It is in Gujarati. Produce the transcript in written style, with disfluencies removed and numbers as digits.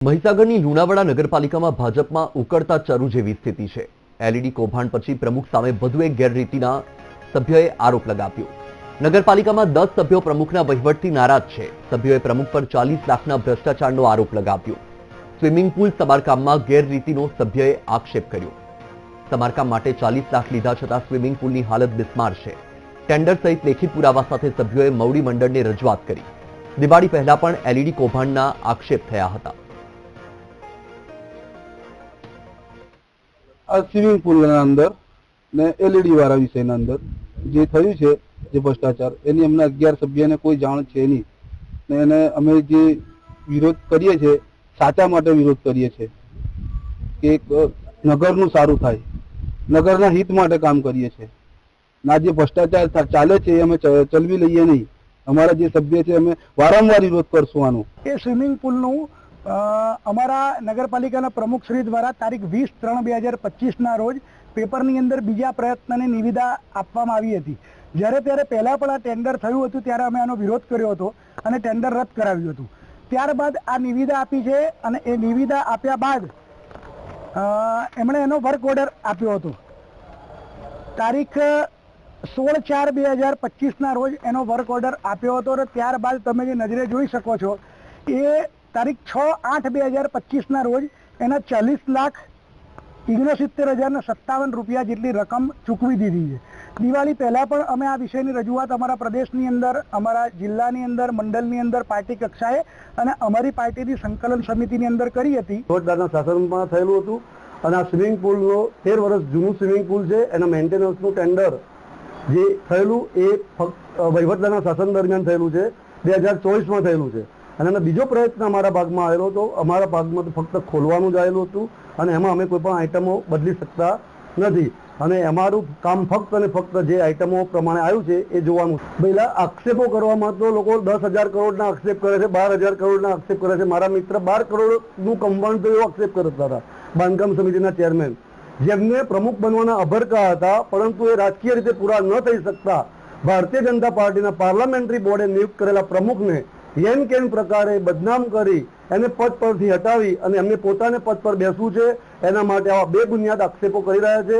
મહીસાગરની લુણાવાડા નગરપાલિકામાં ભાજપમાં ઉકળતા ચરુ જેવી સ્થિતિ છે। એલઈડી કૌભાંડ પછી પ્રમુખ સામે વધુ એક ગેરરીતિના સભ્યોએ આરોપ લગાવ્યો। નગરપાલિકામાં 10 સભ્યો પ્રમુખના વહીવટથી નારાજ છે। સભ્યોએ પ્રમુખ પર 40 લાખના ભ્રષ્ટાચારનો આરોપ લગાવ્યો। સ્વિમિંગ પુલ સમારકામમાં ગેરરીતિનો સભ્યએ આક્ષેપ કર્યો। સમારકામ માટે 40 લાખ લીધા છતાં સ્વિમિંગ પુલની હાલત બિસ્માર છે। ટેન્ડર સહિત લેખિત પુરાવા સાથે સભ્યોએ મવડી મંડળને રજૂઆત કરી। દિવાળી પહેલા પણ એલઈડી કૌભાંડના આક્ષેપ થયા હતા। આ સ્વિમિંગ પુલના અંદર ને એલઈડી વાળા વિષયના અંદર જે થયું છે જે ભ્રષ્ટાચાર એની અમને 11 સભ્યને કોઈ જાણ છે નહીં ને એને અમે જે વિરોધ કરીએ છીએ સાચા માટે વિરોધ કરીએ છીએ કે નગરનું સારું થાય, નગરના હિત માટે કામ કરીએ છીએ। ના જે ભ્રષ્ટાચાર ચાલે છે એ અમે ચલવી લઈએ નહીં। અમારા જે સભ્ય છે અમે વારંવાર વિરોધ કરશું આનો। એ સ્વિમિંગ પુલનું અમારા નગરપાલિકાના પ્રમુખ શ્રી દ્વારા તારીખ 20/3/2025ના રોજ પેપરની અંદર બીજા પ્રયત્નની નિવિદા આપવામાં આવી હતી। જ્યારે ત્યારે પહેલાં પણ આ ટેન્ડર થયું હતું ત્યારે અમે આનો વિરોધ કર્યો હતો અને ટેન્ડર રદ કરાવ્યું હતું। ત્યારબાદ આ નિવિદા આપી છે અને એ નિવિદા આપ્યા બાદ એમણે એનો વર્ક ઓર્ડર આપ્યો હતો। તારીખ 16/4/2025ના રોજ એનો વર્ક ઓર્ડર આપ્યો હતો અને ત્યારબાદ તમે જે નજરે જોઈ શકો છો એ તારીખ 6/8/2025ના રોજ એના 40,69,057 રૂપિયા જેટલી રકમ ચૂકવી દીધી છે। દિવાળી પહેલાં પણ અમે આ વિષયની રજૂઆત અમારા પ્રદેશની અંદર, અમારા જિલ્લાની અંદર, મંડળની અંદર, પાર્ટી કક્ષાએ અને અમારી પાર્ટીની સંકલન સમિતિની અંદર કરી હતી। વહીવટદારના શાસનમાં થયેલું હતું અને આ સ્વિમિંગ પુલનો 13 વર્ષ જૂનું સ્વિમિંગ પુલ છે। એના મેન્ટેનન્સનું ટેન્ડર જે થયેલું એ ફક્ત વહીવટદારના શાસન દરમિયાન થયેલું છે, 2024માં થયેલું છે અને એનો બીજો પ્રયત્ન અમારા ભાગમાં આવેલો હતો। અમારા ભાગમાં તો ફક્ત ખોલવાનું જ આવેલું હતું અને એમાં અમે કોઈ પણ આઈટમો બદલી શકતા નથી અને અમારું કામ ફક્ત અને ફક્ત જે આઈટમો પ્રમાણે આવ્યું છે એ જોવાનું। પહેલા આક્ષેપો કરવામાં તો લોકો 10,000 કરોડના આક્ષેપ કરે છે, 12,000 કરોડના આક્ષેપ કરે છે। મારા મિત્ર 12 કરોડનું કૌભાંડ તો એવો આક્ષેપ કરતા હતા બાંધકામ સમિતિના ચેરમેન, જેમને પ્રમુખ બનવાના અભરકા હતા પરંતુ એ રાજકીય રીતે પૂરા ન થઈ શકતા ભારતીય જનતા પાર્ટીના પાર્લામેન્ટરી બોર્ડે નિયુક્ત કરેલા પ્રમુખને એમ કેમ પ્રકારે બદનામ કરી એને પદ પરથી હટાવી અને એમને પોતાને પદ પર બેસવું છે, એના માટે આવા બેબુનિયાદ આક્ષેપો કરી રહ્યા છે।